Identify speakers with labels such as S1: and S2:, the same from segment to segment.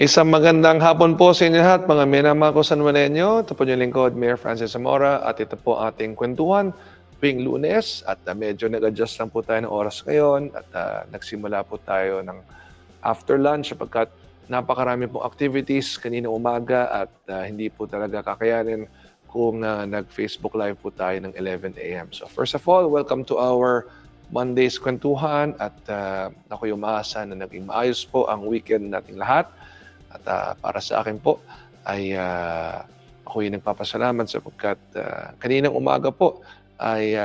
S1: Isang magandang hapon po sa inyo lahat, mga minamahal ko Sanjuanenyo. Ito po yung lingkod, Mayor Francis Zamora, at ito po ating kwentuhan tuwing Lunes. At medyo nag-adjust lang po tayo ng oras ngayon at nagsimula po tayo ng after lunch sapagkat napakarami pong activities kanina umaga at hindi po talaga kakayanin kung nag-Facebook Live po tayo ng 11 a.m. So first of all, welcome to our Monday's kwentuhan at ako yung umaasa na naging maayos po ang weekend nating lahat. At para sa akin po ay ako yung nagpapasalamat sapagkat kaninang umaga po ay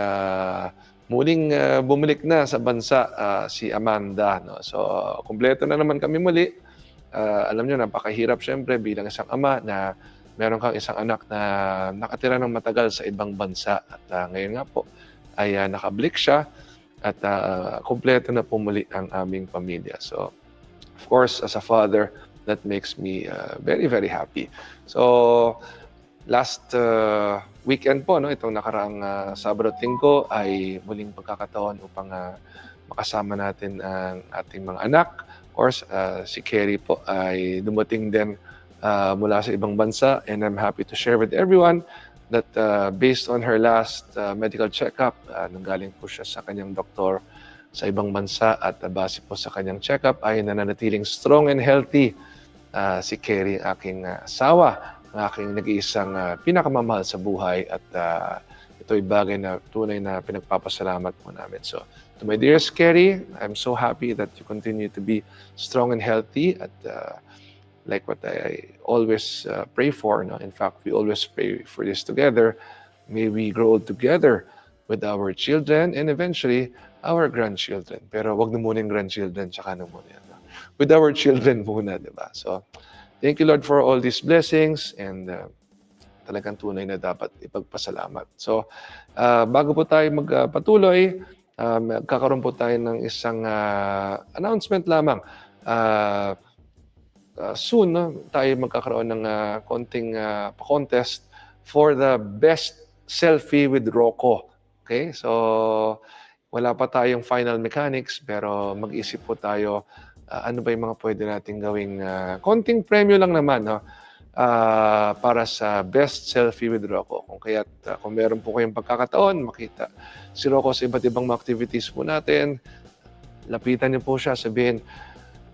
S1: muling bumalik na sa bansa si Amanda. No? So kumpleto na naman kami muli. Alam nyo, napakahirap syempre bilang isang ama na meron kang isang anak na nakatira ng matagal sa ibang bansa. At ngayon nga po ay nakabalik siya at kumpleto na po muli ang aming pamilya. So of course, as a father, that makes me very, very happy. So, last weekend po, no, itong nakaraang Sabado at Linggo ay muling pagkakataon upang makasama natin ang ating mga anak. Of course, si Kerry po ay dumating din mula sa ibang bansa, and I'm happy to share with everyone that based on her last medical checkup, nanggaling po siya sa kanyang doktor sa ibang bansa at base po sa kanyang checkup ay nananatiling strong and healthy si Kerry, aking asawa, ang aking nag-iisang pinakamamahal sa buhay at ito'y bagay na tunay na pinagpapasalamat po namin. So, to my dearest Kerry, I'm so happy that you continue to be strong and healthy at like what I always pray for. No? In fact, we always pray for this together. May we grow together with our children and eventually our grandchildren. Pero wag na muna yung grandchildren, tsaka na muna yan. No? With our children muna, di ba? So, thank you Lord for all these blessings and talagang tunay na dapat ipagpasalamat. So, bago po tayo magpatuloy, magkakaroon po tayo ng isang announcement lamang. Soon, no, tayo magkakaroon ng konting contest for the best selfie with Rocco. Okay? So, wala pa tayong final mechanics pero mag-isip po tayo ano ba yung mga pwede nating gawing konting premyo lang naman, no? Para sa best selfie with Rocco. Kung kaya't kung meron po kayong pagkakataon makita si Rocco sa iba't ibang mga activities po natin, lapitan niyo po siya, sabihin,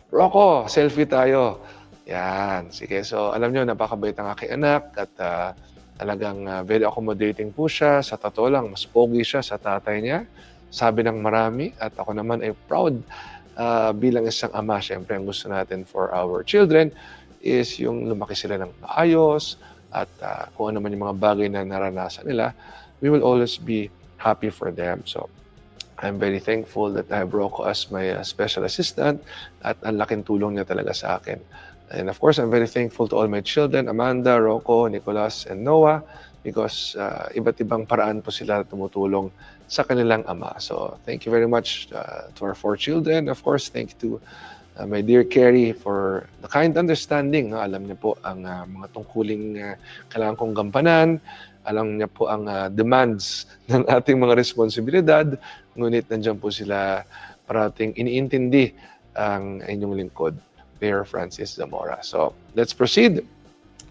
S1: Rocco, selfie tayo. Yan, sige. So alam niyo, napakabait ang aking anak at talagang very accommodating po siya. Sa totoo lang, mas pogi siya sa tatay niya. Sabi ng marami at ako naman ay proud bilang isang ama. Siyempre, ang gusto natin for our children is yung lumaki sila ng maayos at kung ano man yung mga bagay na naranasan nila, we will always be happy for them. So, I'm very thankful that I have Rocco as my special assistant at ang laking tulong niya talaga sa akin. And of course, I'm very thankful to all my children, Amanda, Rocco, Nicolas, and Noah, because iba't ibang paraan po sila tumutulong sa kanilang ama. So thank you very much to our 4 children. Of course, thank you to my dear Kerry for the kind understanding. No? Alam niya po ang mga tungkuling kailangan kong gampanan. Alam niya po ang demands ng ating mga responsibilidad. Ngunit nandiyan po sila parating iniintindi ang inyong lingkod, Mayor Francis Zamora. So let's proceed.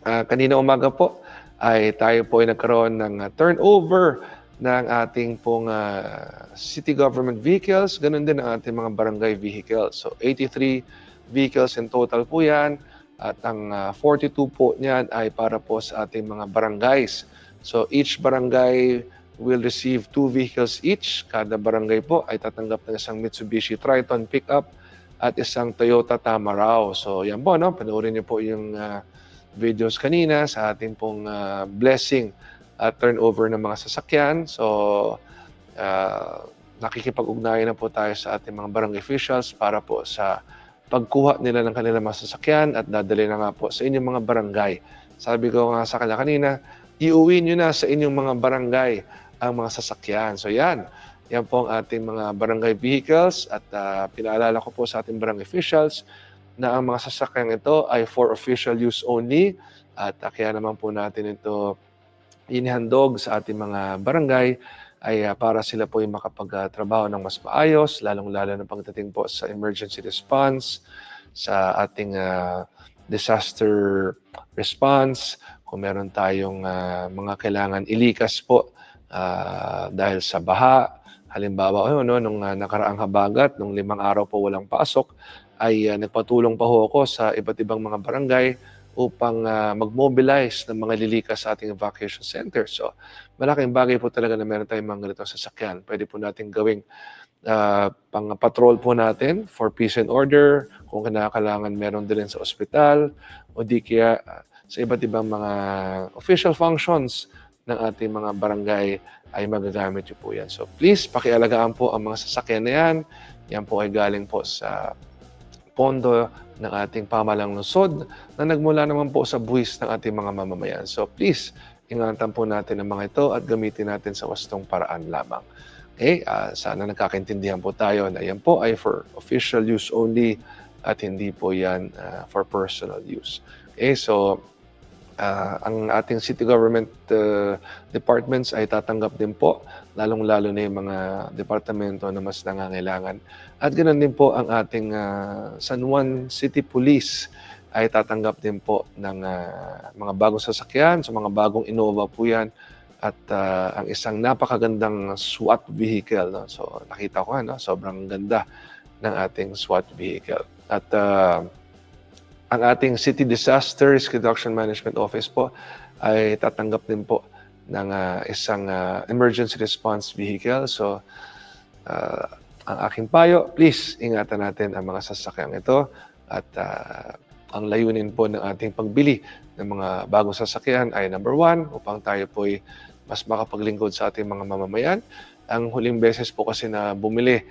S1: Kanina umaga po ay tayo po ay nagkaroon ng turnover ng ating pong city government vehicles, ganun din ang ating mga barangay vehicles. So 83 vehicles in total po yan at ang 42 po niyan ay para po sa ating mga barangays. So each barangay will receive 2 vehicles each. Kada barangay po ay tatanggap ng isang Mitsubishi Triton pickup at isang Toyota Tamaraw. So yan po, no? Panoorin niyo po yung videos kanina sa ating pong blessing at turnover ng mga sasakyan. So, nakikipag-ugnayan na po tayo sa ating mga barangay officials para po sa pagkuha nila ng kanilang mga sasakyan at dadali na nga po sa inyong mga barangay. Sabi ko nga sa kanya kanina, iuwi nyo na sa inyong mga barangay ang mga sasakyan. So yan po ang ating mga barangay vehicles at pinaalala ko po sa ating barangay officials na ang mga sasakyan ito ay for official use only at kaya naman po natin ito inihandog sa ating mga barangay ay para sila po yung makapagtrabaho ng mas maayos, lalong-lalo na pagdating po sa emergency response, sa ating disaster response, kung meron tayong mga kailangan ilikas po dahil sa baha. Halimbawa, nung nakaraang habagat, nung 5 araw po walang pasok, ay nagpatulong pa ho ako sa iba't ibang mga barangay upang mag-mobilize ng mga lilikas sa ating evacuation center. So, malaking bagay po talaga na meron tayong mga ganitong sasakyan. Pwede po natin gawing pang-patrol po natin for peace and order, kung kinakailangan meron din sa ospital, o di kaya sa iba't ibang mga official functions ng ating mga barangay ay magagamit niyo po yan. So please, pakialagaan po ang mga sasakyan na yan. Yan po ay galing po sa pondo ng ating pamahalang lungsod na nagmula naman po sa buwis ng ating mga mamamayan. So please, ingatan po natin ang mga ito at gamitin natin sa wastong paraan lamang. Okay, sana nagkakaintindihan po tayo na yan po ay for official use only at hindi po yan for personal use. Okay, so ang ating city government departments ay tatanggap din po, lalong-lalo na yung mga departamento na mas nangangailangan. At ganoon din po ang ating San Juan City Police ay tatanggap din po ng mga bagong sasakyan, so mga bagong Innova po yan. At ang isang napakagandang SWAT vehicle. No? So nakita ko sobrang ganda ng ating SWAT vehicle. At ang ating City Disaster Risk Reduction Management Office po ay tatanggap din po ng isang emergency response vehicle. So ang aking payo, please ingatan natin ang mga sasakyang ito at ang layunin po ng ating pagbili ng mga bagong sasakyan ay number 1, upang tayo po ay mas makapaglingkod sa ating mga mamamayan. Ang huling beses po kasi na bumili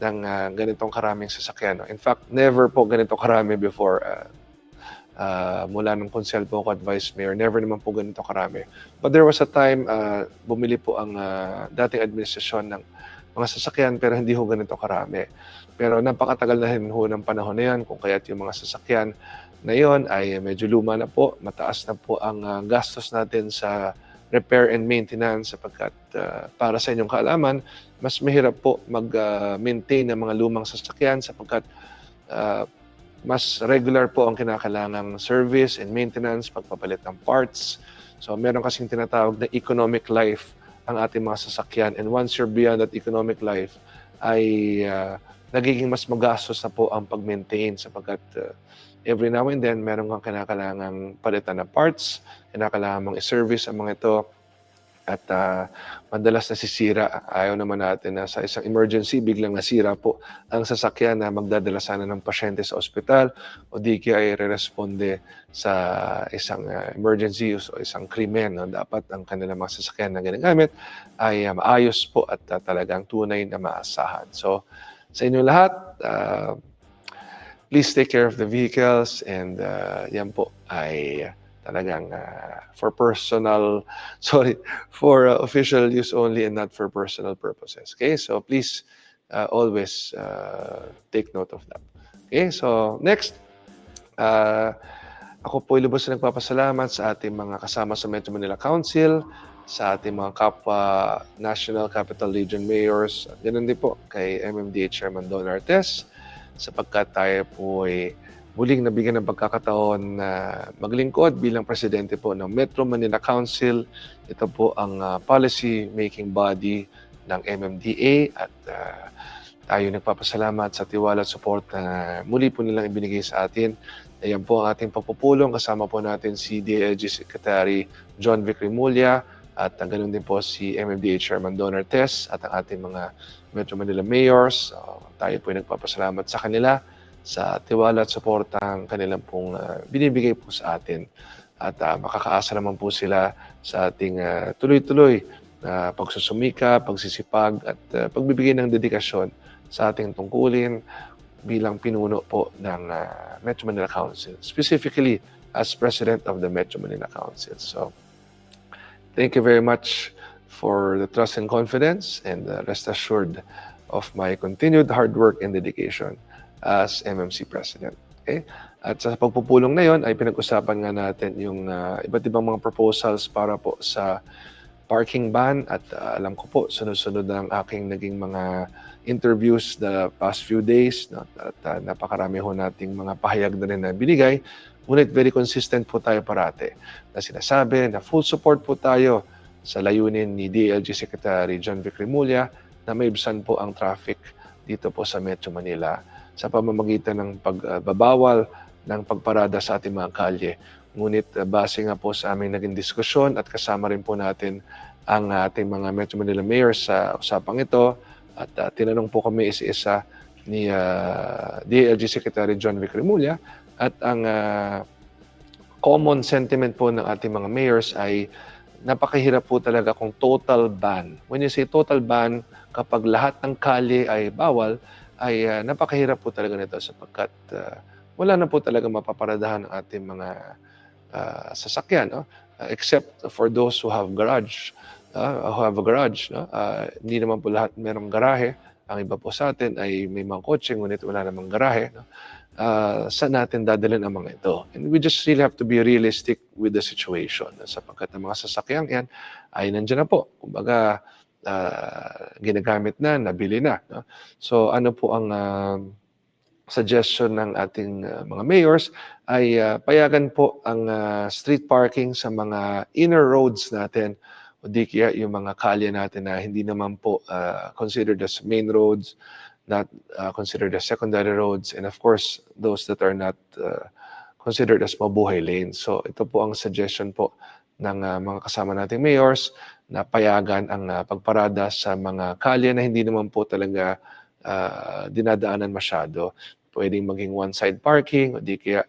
S1: ng ganitong karaming sasakyan. In fact, never po ganito karami before. Mula nung konsel po ako at Vice Mayor, never naman po ganito karami. But there was a time, bumili po ang dating administrasyon ng mga sasakyan pero hindi ho ganito karami. Pero napakatagal na rin ho ng panahon na yan, kung kaya't yung mga sasakyan na yon ay medyo luma na po, mataas na po ang gastos natin sa repair and maintenance sapagkat para sa inyong kaalaman, mas mahirap po mag-maintain ng mga lumang sasakyan sapagkat mas regular po ang kinakailangang service and maintenance, pagpapalit ng parts. So meron kasing tinatawag na economic life ang ating mga sasakyan, and once you're beyond that economic life ay nagiging mas magastos na po ang pag-maintain sapagkat every now and then meron kang kinakailangang palitan na parts, kinakailangan mong i-service ang mga ito at madalas nasisira. Ayaw naman natin na sa isang emergency biglang nasira po ang sasakyan na magdadala sana ng pasyente sa ospital o di kaya ay re-responde sa isang emergency o isang krimen. No? Dapat ang kanilang mga sasakyan na ginagamit ay maayos po at talagang tunay na maasahan. So sa inyo lahat, please take care of the vehicles and yan po ay talagang for official use only and not for personal purposes. Okay, so please always take note of that. Okay, so next, ako po lubos na nagpapasalamat sa ating mga kasama sa Metro Manila Council, sa ating mga kapwa National Capital Region Mayors, at ganoon din po kay MMDA Chairman Don Artes, sapagkat tayo po ay muling nabigyan ng pagkakataon na maglingkod bilang presidente po ng Metro Manila Council. Ito po ang policy making body ng MMDA at tayo nagpapasalamat sa tiwala at support na muli po nilang ibinigay sa atin. Ayan po ang ating pagpupulong. Kasama po natin si DILG Secretary John Vic Rimulya at ganoon din po si MMDA Chairman Don Artes at ang ating mga Metro Manila Mayors. Tayo po ay nagpapasalamat sa kanila sa tiwala at suportang kanilang pong binibigay po sa atin. At makakaasa naman po sila sa ating tuloy-tuloy na pagsusumika, pagsisipag at pagbibigay ng dedikasyon sa ating tungkulin bilang pinuno po ng Metro Manila Council, specifically as President of the Metro Manila Council. So, thank you very much for the trust and confidence, and rest assured of my continued hard work and dedication as MMC President. Okay? At sa pagpupulong na yon ay pinag-usapan nga natin yung iba't ibang mga proposals para po sa parking ban at alam ko po sunod-sunod ang aking naging mga interviews the past few days, no? At napakarami ho nating mga pahayag na rin na binigay Ngunit very consistent po tayo parati na sinasabi na full support po tayo sa layunin ni DILG Secretary John Vic Remulla na maibsan po ang traffic dito po sa Metro Manila sa pamamagitan ng pagbabawal ng pagparada sa ating mga kalye. Ngunit base nga po sa aming naging diskusyon at kasama rin po natin ang ating mga Metro Manila mayors sa usapang ito at tinanong po kami isa-isa ni DILG Secretary John Vic Remulla at ang common sentiment po ng ating mga mayors ay napakahirap po talaga kung total ban. When you say total ban, kapag lahat ng kalye ay bawal, ay napakahirap po talaga nito sapagkat wala na po talaga mapaparadahan ng ating mga sasakyan, no? Except for those who have garage, who have a garage, no? Hindi naman po lahat merong garahe. Ang iba po sa atin ay may mga kotse ngunit wala namang garahe, no? Saan natin dadalhin ang mga ito? And we just really have to be realistic with the situation sapagkat ang mga sasakyang yan ay nandiyan na po. Kumbaga, ginagamit na, nabili na, no? So ano po ang suggestion ng ating mga mayors ay payagan po ang street parking sa mga inner roads natin o di kaya yung mga kalye natin na hindi naman po considered as main roads, not considered as secondary roads, and of course, those that are not considered as mabuhay lanes. So ito po ang suggestion po ng mga kasama nating mayors na payagan ang pagparada sa mga kalye na hindi naman po talaga dinadaanan masyado. Pwedeng maging one-side parking o di kaya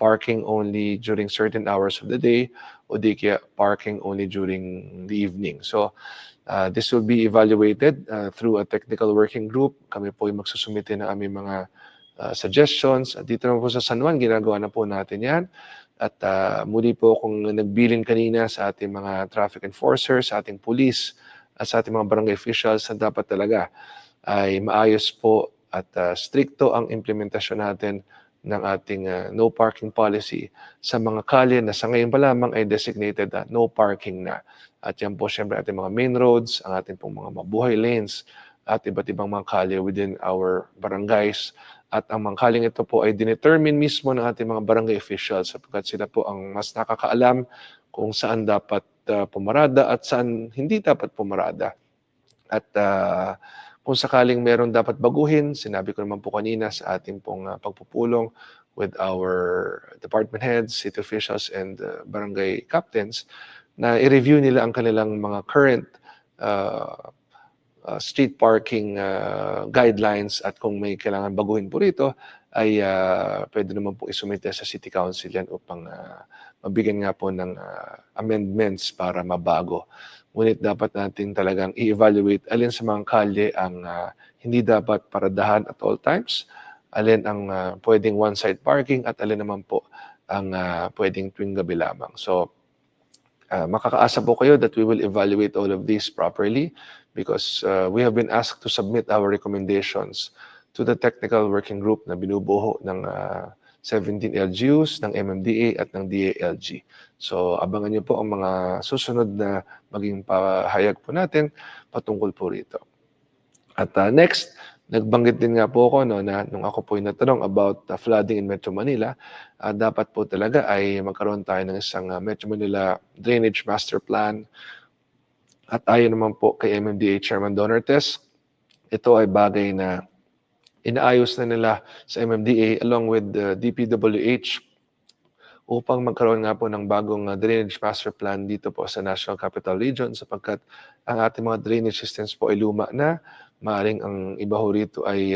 S1: parking only during certain hours of the day o di kaya parking only during the evening. So this will be evaluated through a technical working group. Kami po ay magsusumite ng aming mga suggestions. At dito naman po sa San Juan, ginagawa na po natin yan. At muli po kung nagbilin kanina sa ating mga traffic enforcers, sa ating police, at sa ating mga barangay officials na dapat talaga ay maayos po at stricto ang implementasyon natin ng ating no parking policy sa mga kalye na sa ngayon pa lamang ay designated na no parking na. At yan po siyempre ating mga main roads, ang ating pong mga mabuhay lanes at iba't ibang mga kalye within our barangays. At ang mga kalyeng ito po ay dinetermine mismo ng ating mga barangay officials sapagkat sila po ang mas nakakaalam kung saan dapat pumarada at saan hindi dapat pumarada. At kung sakaling meron dapat baguhin, sinabi ko naman po kanina sa ating pong pagpupulong with our department heads, city officials, and barangay captains, na i-review nila ang kanilang mga current street parking guidelines at kung may kailangan baguhin po rito, ay pwede naman po isumite sa City Council yan upang mabigyan nga po ng amendments para mabago. Ngunit dapat natin talagang i-evaluate alin sa mga kalye ang hindi dapat paradahan at all times, alin ang pwedeng one-side parking at alin naman po ang pwedeng tuwing gabi lamang. So, makakaasa po kayo that we will evaluate all of these properly because we have been asked to submit our recommendations to the technical working group na binubuo ng 17 LGUs, ng MMDA at ng DILG. So abangan niyo po ang mga susunod na maging pahayag po natin patungkol po rito. At next, nagbanggit din nga po ako na nung ako po yung natanong about flooding in Metro Manila, dapat po talaga ay magkaroon tayo ng isang Metro Manila Drainage Master Plan. At ayon naman po kay MMDA Chairman Donertes, ito ay bagay na inaayos na nila sa MMDA along with the DPWH upang magkaroon nga po ng bagong drainage master plan dito po sa National Capital Region sapagkat ang ating mga drainage systems po ay luma na. Maaring ang iba ho rito ay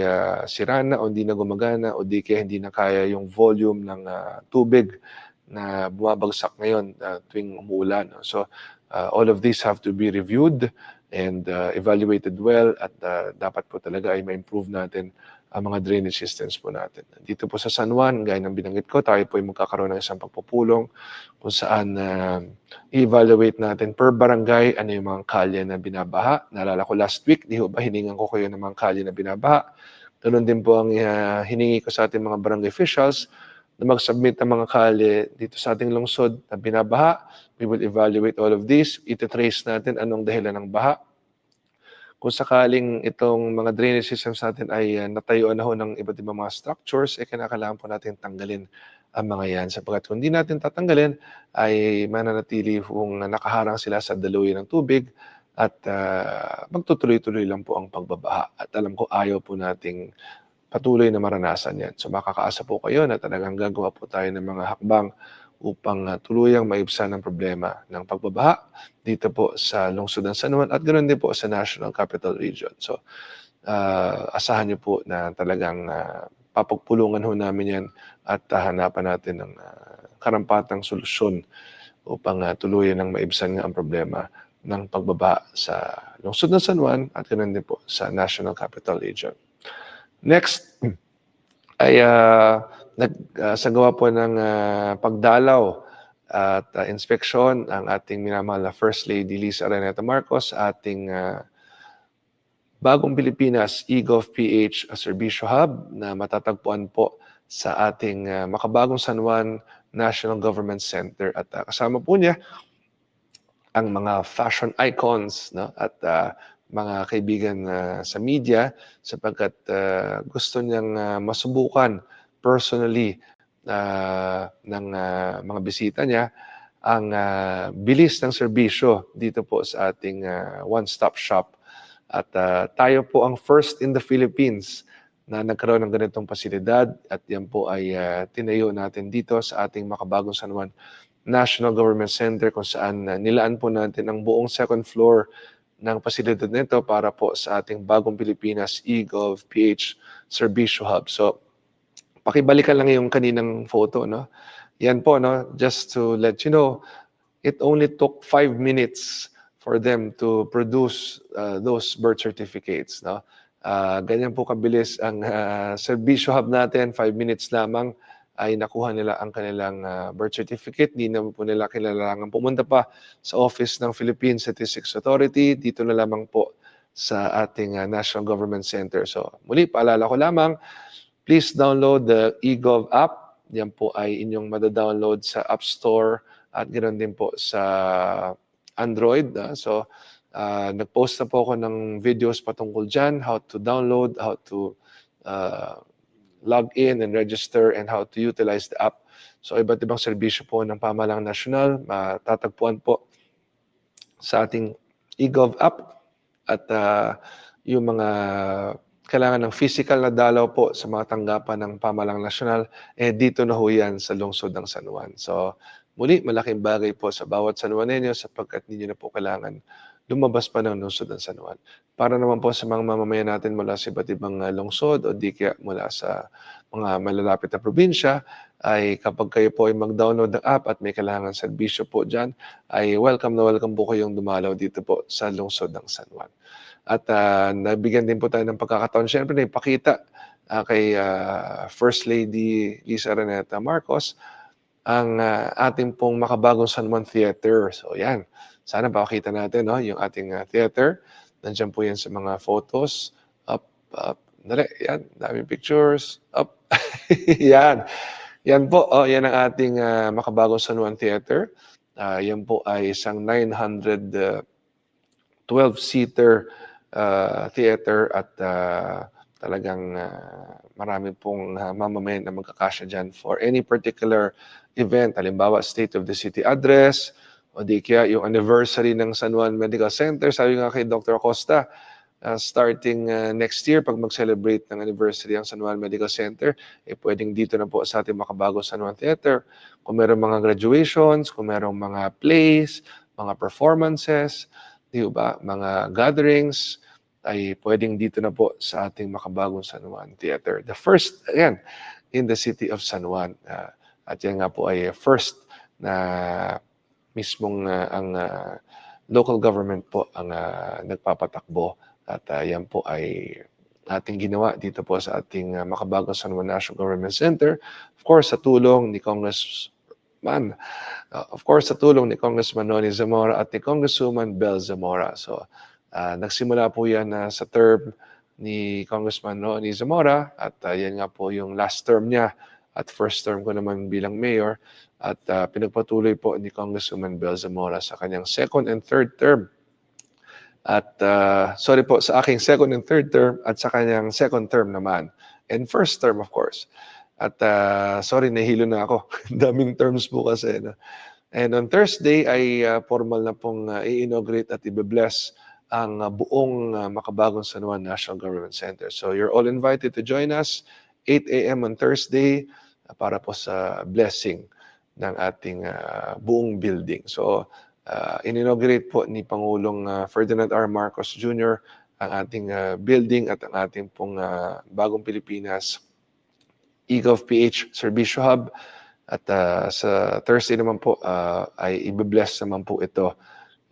S1: sira na o hindi na gumagana o di kaya hindi na kaya yung volume ng tubig na bumabagsak ngayon tuwing umuulan. So all of these have to be reviewed and evaluated well at dapat po talaga ay ma-improve natin ang mga drainage systems po natin. Dito po sa San Juan, gaya ng binanggit ko, tayo po ay magkakaroon ng isang pagpupulong kung saan i-evaluate natin per barangay ano yung mga kalye na binabaha. Naalala ko last week, di ba hiningan ko kayo ng mga kalye na binabaha. Ganun din po ang hiningi ko sa ating mga barangay officials na mag-submit ng mga kalye dito sa ating lungsod na binabaha. We will evaluate all of this. Iti-trace natin anong dahilan ng baha. kung sakaling itong mga drainage systems natin ay natayuan na ho ng iba't ibang mga structures, kinakailangan po natin tanggalin ang mga yan. Sapagkat kung di natin tatanggalin, ay mananatili kung nakaharang sila sa daluyan ng tubig at magtutuloy-tuloy lang po ang pagbabaha. At alam ko ayaw po nating patuloy na maranasan yan. So makakaasa po kayo na talagang gagawa po tayo ng mga hakbang upang tuluyang maibsan ang problema ng pagbabaha dito po sa lungsod ng San Juan at ganoon din po sa National Capital Region. So asahan niyo po na talagang papagpulungan ho namin yan at hanapan natin ng karampatang solusyon upang tuluyan ng maibsan nga ang problema ng pagbabaha sa lungsod ng San Juan at ganoon din po sa National Capital Region. Next ay nagsagawa po ng pagdalaw at inspeksyon ang ating minamahal na First Lady Lisa Araneta Marcos sa ating Bagong Pilipinas eGov.ph Serbisyo Hub na matatagpuan po sa ating makabagong San Juan National Government Center at kasama po niya ang mga fashion icons, no? At mga kaibigan sa media sapagkat gusto niyang masubukan personally ng mga bisita niya ang bilis ng serbisyo dito po sa ating one-stop shop. At tayo po ang first in the Philippines na nagkaroon ng ganitong pasilidad at yan po ay tinayo natin dito sa ating makabagong San Juan National Government Center kung saan nilaan po natin ang buong second floor ng pasilidad nito para po sa ating Bagong Pilipinas eGov.ph Serbisyo Hub. So, pakibalikan lang yung kaninang photo, no? Yan po, no? Just to let you know, it only took 5 minutes for them to produce those birth certificates, no? Ganyan po kabilis ang Serbisyo Hub natin, 5 minutes lamang ay nakuha nila ang kanilang birth certificate. Di naman po nila kailangan pumunta pa sa office ng Philippine Statistics Authority. Dito na lamang po sa ating National Government Center. So muli, paalala ko lamang, please download the eGov app. Yan po ay inyong madadownload sa App Store at ganoon din po sa Android. So nag-post na po ako ng videos patungkol dyan, how to download, how to log in and register and how to utilize the app. So iba't ibang serbisyo po ng Pamahalang Nasyonal matatagpuan po sa ating eGov app at yung mga kailangan ng physical na dalaw po sa mga tanggapan ng Pamahalang Nasyonal, dito na ho yan sa lungsod ng San Juan. So muli, malaking bagay po sa bawat San Juanenyo sapagkat hindi na po kailangan lumabas pa ng lungsod ng San Juan. Para naman po sa mga mamamayan natin mula sa iba't ibang lungsod o di kaya mula sa mga malalapit na probinsya, ay kapag kayo po ay mag-download ng app at may kailangan serbisyo po dyan, ay welcome na welcome po kayong dumalaw dito po sa lungsod ng San Juan. At nabigyan din po tayo ng pagkakataon, syempre na ipakita kay First Lady Lisa Araneta Marcos ang ating pong makabagong San Juan Theater. So yan, sana pakita natin no, yung ating theater. Nandiyan po yan sa mga photos. Up, up. Dali, yan. Daming pictures. Up. Yan. Yan po. Oh, yan ang ating makabagong San Juan Theater. Yan po ay isang 912-seater theater at talagang marami pong mamamayan na magkakasya dyan for any particular event. Halimbawa, State of the City Address, o di kaya yung anniversary ng San Juan Medical Center. Sabi nga kay Dr. Acosta, starting next year, pag mag-celebrate ng anniversary ang San Juan Medical Center, pwedeng dito na po sa ating makabagong San Juan Theater. Kung meron mga graduations, kung meron mga plays, mga performances, di ba, mga gatherings, ay pwedeng dito na po sa ating makabagong San Juan Theater. The first, again, in the city of San Juan. At yan nga po ay first na mismong ang local government po ang nagpapatakbo. At yan po ay ating ginawa dito po sa ating makabagong San Juan National Government Center. Of course, sa tulong ni Congressman Noni Zamora at ni Congresswoman Bel Zamora. So, nagsimula po yan sa term ni Congressman Noni Zamora at yan nga po yung last term niya at first term ko naman bilang mayor at pinagpatuloy po ni Congresswoman Bel Zamora sa kanyang second and third term At sorry po sa aking second and third term at sa kanyang second term naman. And first term, of course. At sorry, nahilo na ako. Daming terms po kasi. No? And on Thursday ay formal na pong i-inaugurate at i-bless ang buong Makabagong San Juan National Government Center. So you're all invited to join us 8 a.m. on Thursday para po sa blessing ng ating buong building. So in-inaugurate po ni Pangulong Ferdinand R. Marcos Jr. ang ating building at ang ating pong Bagong Pilipinas eGovPH Servicio Hub. At sa Thursday naman po ay i-bless naman po ito.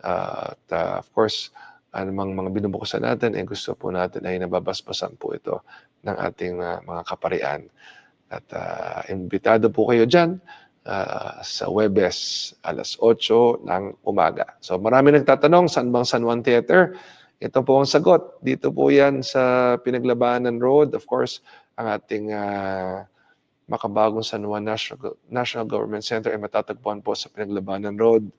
S1: At of course, anumang mga binubukusan natin, gusto po natin ay nababasbasan po ito ng ating mga kaparian. At imbitado po kayo dyan sa Huwebes, alas 8 ng umaga. So marami nagtatanong, saan bang San Juan Theater? Ito po ang sagot. Dito po yan sa Pinaglabanan Road. Of course, ang ating Makabagong San Juan National Government Center ay matatagpuan po sa Pinaglabanan Road.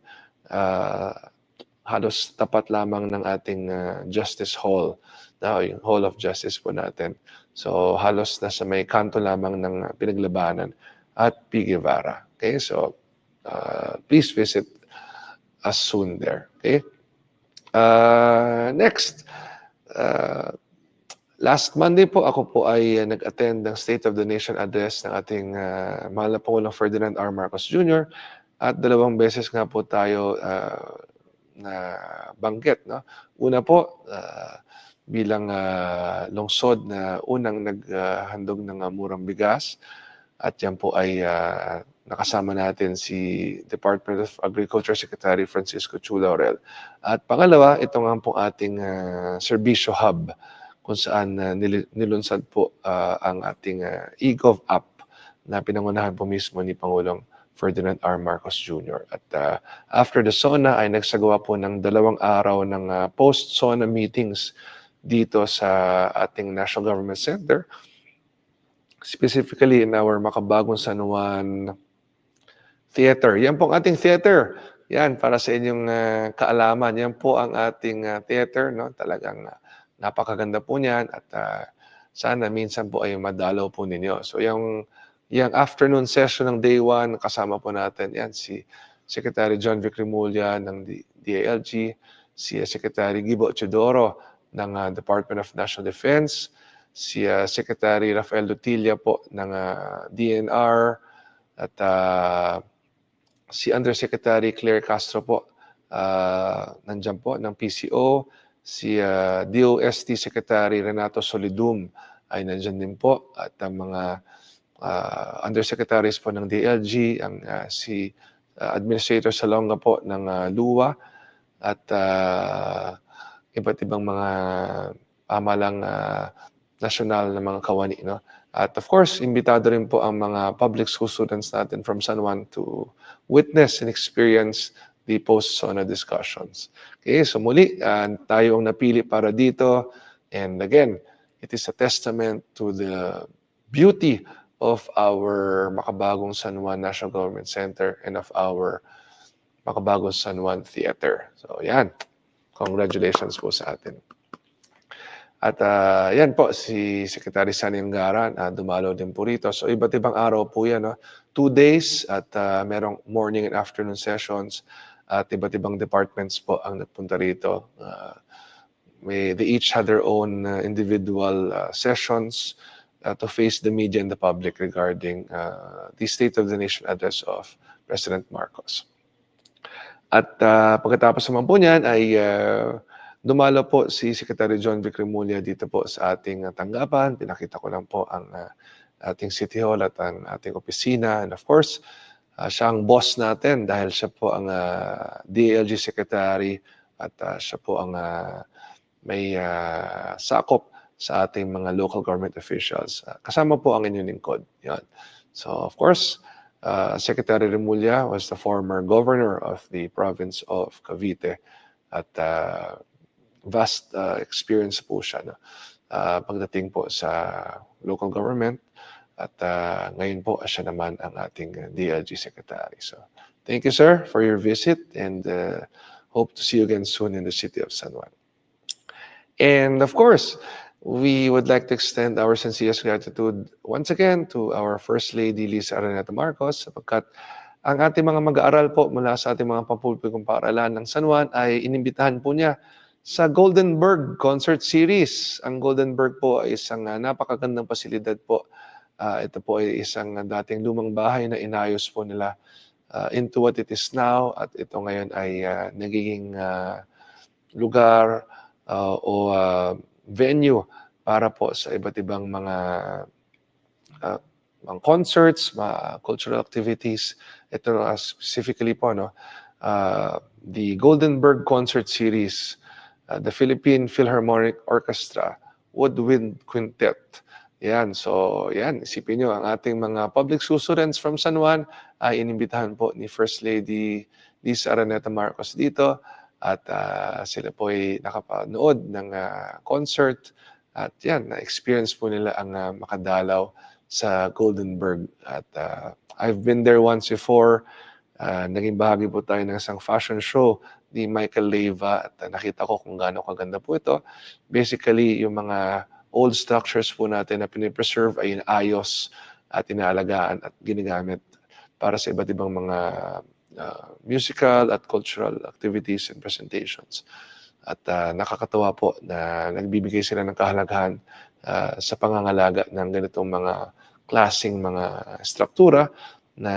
S1: Halos tapat lamang ng ating Justice Hall, yung Hall of Justice po natin. So halos nasa may kanto lamang ng Pinaglabanan at P. Guevara. Okay, so please visit us soon there. Okay. Next, last Monday po, ako po ay nag-attend ng State of the Nation address ng ating mahal na Pangulong Ferdinand R. Marcos Jr. At 2 beses nga po tayo na banggit. No? Una po, bilang lungsod na unang naghandog ng murang bigas. At yan po ay nakasama natin si Department of Agriculture Secretary Francisco Chu Laurel. At pangalawa, ito nga po ating Servicio Hub, kung saan nilunsad po ang ating eGov app na pinangunahan po mismo ni Pangulong Ferdinand R. Marcos Jr. At after the SONA ay nagsagawa po ng 2 araw ng post-SONA meetings dito sa ating National Government Center, specifically in our Makabagong San Juan Theater. Yan po ang ating theater. Yan, para sa inyong kaalaman. Yan po ang ating theater. No? Talagang napakaganda po niyan at sana minsan po ay madalaw po ninyo. So yung afternoon session ng day 1, kasama po natin yan si Secretary John Vic Remulla ng DILG, si Secretary Gibo Chodoro ng Department of National Defense, si Secretary Rafael Lutilla po ng DNR, at si Undersecretary Claire Castro po nandyan po ng PCO, si DOST Secretary Renato Solidum ay nandyan din po, at ang mga undersecretaries po ng DLG, ang si Administrator Salonga po ng LUWA, at iba't ibang mga pamalang nasyonal na mga kawani. No? At of course, imbitado rin po ang mga public school students natin from San Juan to witness and experience the post-SONA discussions. Okay, so muli, tayo ang napili para dito. And again, it is a testament to the beauty of our Makabagong San Juan National Government Center and of our Makabagong San Juan Theater. So yan, congratulations po sa atin. At yan po, si Secretary Sani Angara, dumalo din po rito. So iba't ibang araw po yan. No? 2 days at merong morning and afternoon sessions. At iba't ibang departments po ang nagpunta rito. They each had their own individual sessions to face the media and the public regarding the State of the Nation address of President Marcos. At pagkatapos naman po niyan ay dumalo po si Secretary John Vic Remulla dito po sa ating tanggapan. Pinakita ko lang po ang ating City Hall at ang ating opisina. And of course, siya ang boss natin dahil siya po ang DLG Secretary at siya po ang may sakop sa ating mga local government officials. Kasama po ang inyong lingkod. Yan. So of course, Secretary Remulla was the former governor of the province of Cavite at vast experience po siya pagdating po sa local government. At ngayon po, siya naman ang ating DLG Secretary. So, thank you, sir, for your visit and hope to see you again soon in the city of San Juan. And of course, we would like to extend our sincerest gratitude once again to our First Lady Lisa Araneta Marcos sapagkat ang ating mga mag-aaral po mula sa ating mga pampublikong paaralan ng San Juan ay inimbitahan po niya sa Goldenberg Concert Series. Ang Goldenberg po ay isang napakagandang pasilidad po. Ito po ay isang dating lumang bahay na inayos po nila into what it is now at ito ngayon ay nagiging lugar venue para po sa iba't ibang mga concerts, mga cultural activities. Ito specifically po, no, the Goldenberg Concert Series, the Philippine Philharmonic Orchestra, Woodwind Quintet. Yan, so yan, isipin nyo, ang ating mga public school students from San Juan ay inimbitahan po ni First Lady Lisa Araneta Marcos dito at sila po ay nakapanood ng concert at yan, na-experience po nila ang makadalaw sa Goldenberg. At I've been there once before. Naging bahagi po tayo ng isang fashion show ni Michael Leyva at nakita ko kung gaano kaganda po ito. Basically, yung mga old structures po natin na pinipreserve ay inaayos at inaalagaan at ginagamit para sa iba't ibang mga musical at cultural activities and presentations. At nakakatawa po na nagbibigay sila ng kahalagahan sa pangangalaga ng ganitong mga klaseng mga struktura na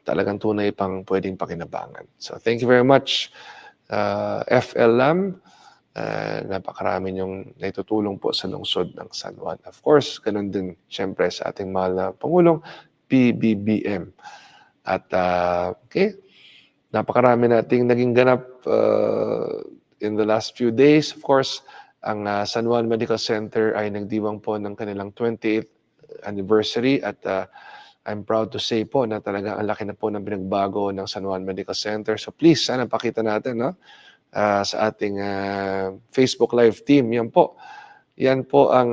S1: talagang tunay pang pwedeng pakinabangan. So thank you very much, FL Lam. Napakarami yung naitutulong po sa lungsod ng San Juan. Of course, ganun din siyempre sa ating mahal na Pangulong, PBBM. At okay, napakarami nating naging ganap in the last few days. Of course, ang San Juan Medical Center ay nagdiwang po ng kanilang 28th anniversary at I'm proud to say po na talaga ang laki na po ng pinagbago ng San Juan Medical Center. So please, sana pakita natin, no? Sa ating Facebook Live team. Yan po. Yan po ang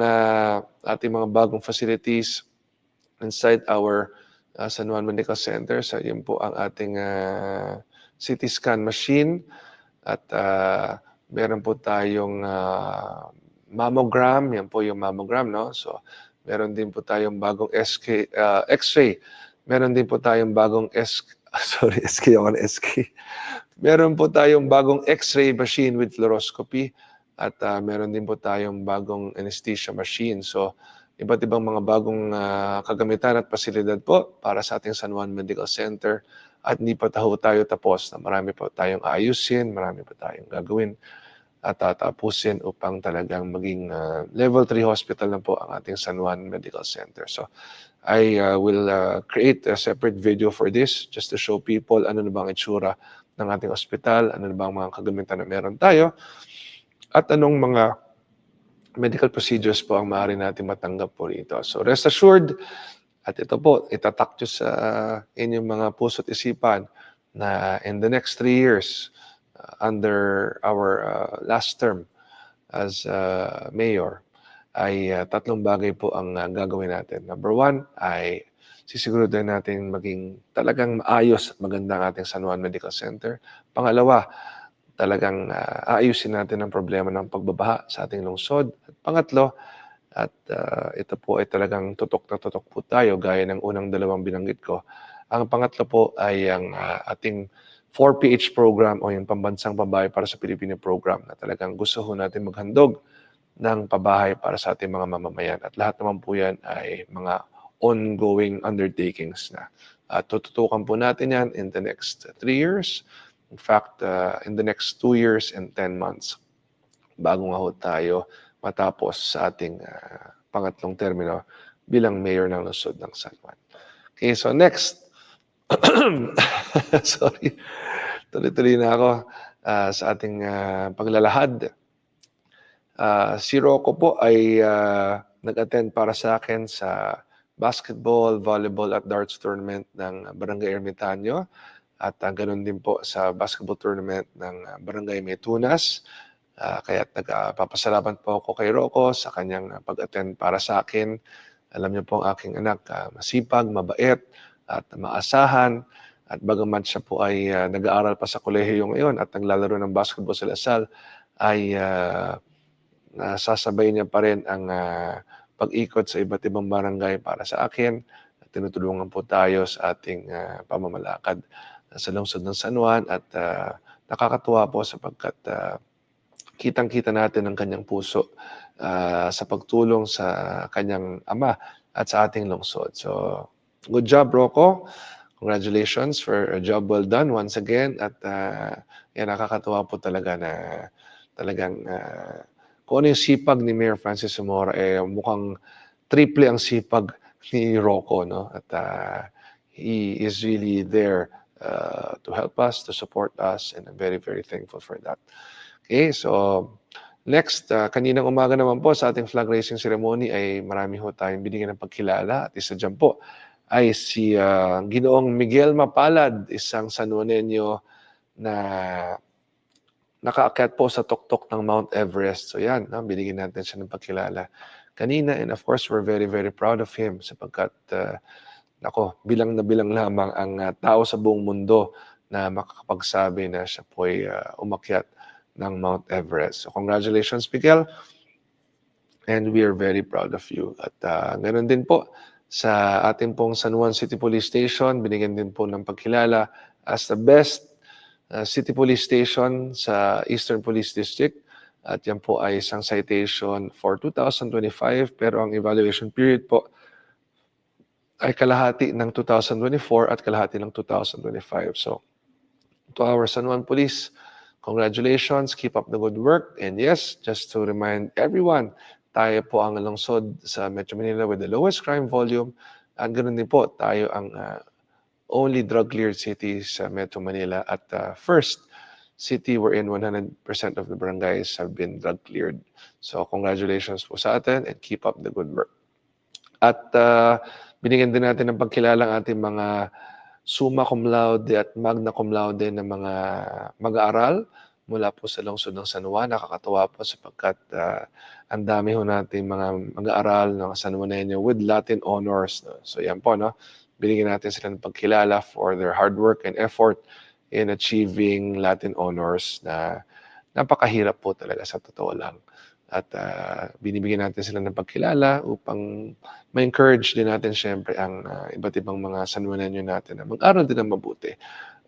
S1: ating mga bagong facilities inside our San Juan Medical Center. So yan po ang ating CT scan machine. At meron po tayong mammogram. Yan po yung mammogram, no? So meron din po tayong bagong X-ray. Meron din po tayong bagong SK ako na SK. Meron po tayong bagong X-ray machine with fluoroscopy at meron din po tayong bagong anesthesia machine. So, iba't ibang mga bagong kagamitan at pasilidad po para sa ating San Juan Medical Center. At hindi pa tayo tapos na marami po tayong ayusin, marami pa tayong gagawin at tatapusin upang talagang maging level 3 hospital na po ang ating San Juan Medical Center. So, I will create a separate video for this just to show people ano na bang itsura ng ating ospital, ano na bang mga kagamitan na meron tayo, at anong mga medical procedures po ang maaari natin matanggap po rito. So rest assured, at ito po, itatak nyo sa inyong mga puso't isipan na in the next 3 years, under our last term as mayor, ay tatlong bagay po ang gagawin natin. Number 1 ay sisiguraduhin natin maging talagang maayos at maganda ang ating San Juan Medical Center. Pangalawa, talagang aayusin natin ang problema ng pagbabaha sa ating lungsod. At pangatlo, at ito po ay talagang tutok na tutok po tayo gaya ng unang dalawang binanggit ko. Ang pangatlo po ay ang ating 4PH program o yung Pambansang Pabahay para sa Pilipino program na talagang gusto ho natin maghandog ng pabahay para sa ating mga mamamayan. At lahat naman po yan ay mga ongoing undertakings na. Tututukan po natin yan in the next 3 years. In fact, in the next 2 years and 10 months bago nga ho tayo matapos sa ating pangatlong termino bilang mayor ng lungsod ng San Juan. Okay, so next. Sorry. Tuloy-tuloy na ako sa ating paglalahad. Si Rocco po ay nag-attend para sa akin sa basketball, volleyball at darts tournament ng Barangay Ermitaño at ganoon din po sa basketball tournament ng Barangay Metunas. Kaya nagpapasalamat po ako kay Rocco sa kanyang pag-attend para sa akin. Alam niyo po ang aking anak, masipag, mabait at maasahan. At bagamat siya po ay nag-aaral pa sa kolehiyo ngayon at naglalaro ng basketball sa Lasal, ay nasasabay niya pa rin ang pag-ikot sa iba't ibang barangay para sa akin. Tinutulungan po tayo sa ating pamamalakad sa lungsod ng San Juan at nakakatuwa po sapagkat kitang-kita natin ang kanyang puso sa pagtulong sa kanyang ama at sa ating lungsod. So, good job, Rocco. Congratulations for a job well done once again. At yan, nakakatuwa po talaga na talagang kung ano yung sipag ni Mayor Francis Zamora, mukhang triple ang sipag ni Rocco, no? At he is really there to help us, to support us, and I'm very, very thankful for that. Okay, so next, kaninang umaga naman po sa ating flag raising ceremony ay marami ho tayong binigyan ng pagkilala at isa dyan po ay si Ginoong Miguel Mapalad, isang Sanjuanenyo na nakaakyat po sa tuktok ng Mount Everest. So yan, binigyan natin siya ng pagkilala kanina, and of course, we're very, very proud of him sapagkat bilang na bilang lamang ang tao sa buong mundo na makakapagsabi na siya po ay umakyat ng Mount Everest. So congratulations, Miguel, and we are very proud of you. At ganoon din po sa ating pong San Juan City Police Station, binigyan din po ng pagkilala as the best City Police Station sa Eastern Police District. At yan po ay isang citation for 2025, pero ang evaluation period po ay kalahati ng 2024 at kalahati ng 2025. So, to our San Juan Police, congratulations, keep up the good work. And yes, just to remind everyone, tayo po ang lungsod sa Metro Manila with the lowest crime volume. At ganoon din po, tayo ang only drug-cleared city sa Metro Manila at first city wherein 100% of the barangays have been drug-cleared. So congratulations po sa atin and keep up the good work. At binigyan din natin ng pagkilala ang ating mga summa cum laude at magna cum laude na mga mag-aaral mula po sa lungsod ng San Juan. Nakakatuwa po sapagkat ang dami ho natin mga mag-aaral ng San Juanenyo with Latin honors. No? So yan po, no? Binigyan natin sila ng pagkilala for their hard work and effort in achieving Latin honors na napakahirap po talaga sa totoo lang. At binibigyan natin sila ng pagkilala upang ma-encourage din natin syempre ang iba't ibang mga San Juanenyo natin na mag-aral din ng mabuti.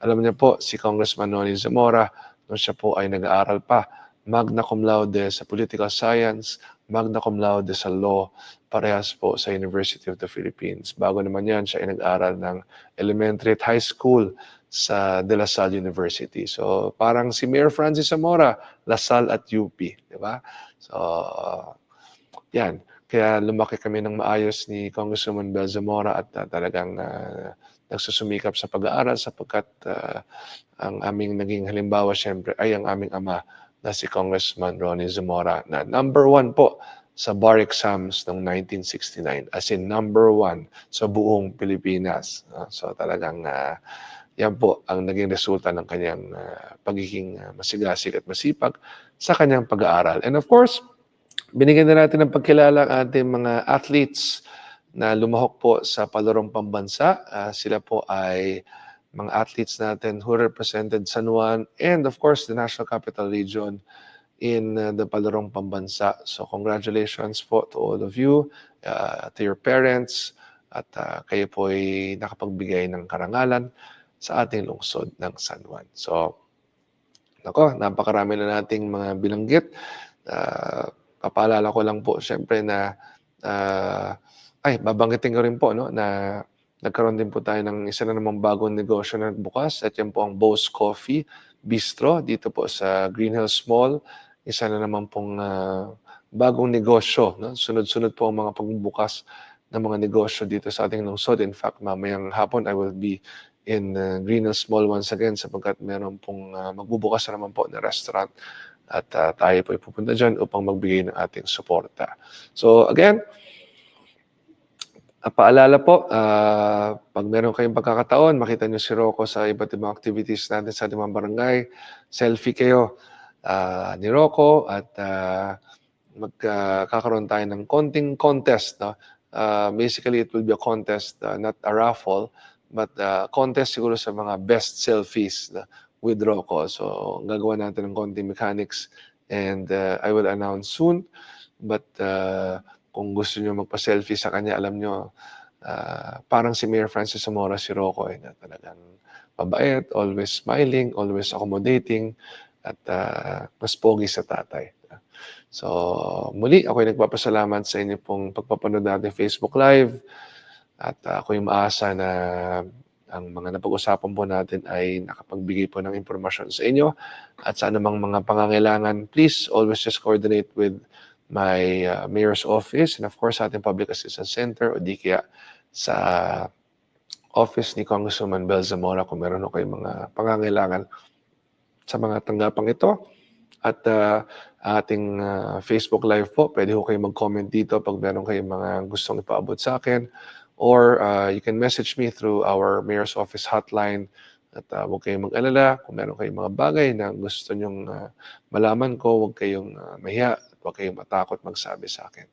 S1: Alam niyo po, si Congressman Noni Zamora, nung siya po ay nag-aaral pa, magna cum laude sa political science, magna cum laude sa law, parehas po sa University of the Philippines. Bago naman yan, siya ay nag-aral ng elementary at high school sa De La Salle University. So parang si Mayor Francis Zamora, La Salle at UP, di ba? So yan, kaya lumaki kami ng maayos ni Congresswoman Bel Zamora at talagang nagsusumikap sa pag-aaral sapagkat ang aming naging halimbawa syempre ay ang aming ama na si Congressman Ronnie Zamora na number 1 po sa bar exams noong 1969, as in number 1 sa buong Pilipinas. So talagang yan po ang naging resulta ng kanyang pagiging masigasig at masipag sa kanyang pag-aaral. And of course, binigyan na natin ng pagkilala ang ating mga athletes na lumahok po sa palarong pambansa. Sila po ay mga athletes natin who represented San Juan and of course the National Capital Region in the palarong pambansa. So congratulations po to all of you, to your parents, at kayo po ay nakapagbigay ng karangalan sa ating lungsod ng San Juan. So, napakarami na nating mga binanggit. Papaalala ko lang po syempre na babanggitin ko rin po no na nagkaroon din po tayo ng isa na namang bagong negosyo na nagbukas at yan po ang Bo's Coffee Bistro dito po sa Green Hills Mall. Isa na naman pong bagong negosyo, no? Sunod-sunod po ang mga pagbubukas ng mga negosyo dito sa ating lungsod. In fact, mamayang hapon I will be in Green Hills Mall once again sapagkat meron pong magbubukas na naman po na restaurant at tayo po ay pupunta dyan upang magbigay ng ating suporta. So again, paalala po, pag meron kayong pagkakataon, makita nyo si Rocco sa iba't ibang activities natin sa ating mga barangay, selfie kayo ni Rocco at magkakaroon tayo ng konting contest. No? Basically, it will be a contest, not a raffle, but contest siguro sa mga best selfies with Rocco. So, gagawa natin ng konting mechanics and I will announce soon. But kung gusto niyo magpa-selfie sa kanya, alam niyo, parang si Mayor Francis Zamora, si Roque, na talagang mabait, always smiling, always accommodating, at mas pogi sa tatay. So, muli ako'y nagpapasalamat sa inyo pong pagpapanood natin Facebook Live, at ako'y umaasa na ang mga napag-usapan po natin ay nakapagbigay po ng impormasyon sa inyo, at sa anumang mga pangangailangan, please always just coordinate with my mayor's office, and of course sa ating Public Assistance Center, o di kaya sa office ni Congresswoman Bel Zamora kung meron ho kayong mga pangangailangan sa mga tanggapang ito. At ating Facebook Live po, pwede ho kayong mag-comment dito pag meron kayong mga gustong ipaabot sa akin, or you can message me through our Mayor's Office hotline. At huwag kayong mag-alala kung meron kayong mga bagay na gusto nyong malaman ko, huwag kayong mahiya at huwag kayong matakot magsabi sa akin.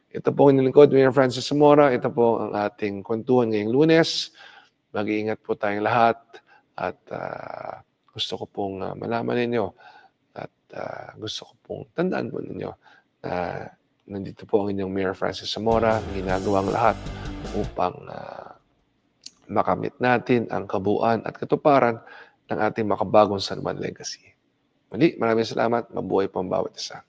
S1: Ito po ang nilingkod, Mayor Francis Zamora. Ito po ang ating kwentuhan ngayong Lunes. Mag-iingat po tayong lahat, at gusto ko pong malaman ninyo, at gusto ko pong tandaan po ninyo na nandito po ang inyong Mayor Francis Zamora, ginagawang lahat upang makamit natin ang kabuuan at katuparan ng ating makabagong San Juan legacy. Muli, maraming salamat. Mabuhay po ang bawat isa.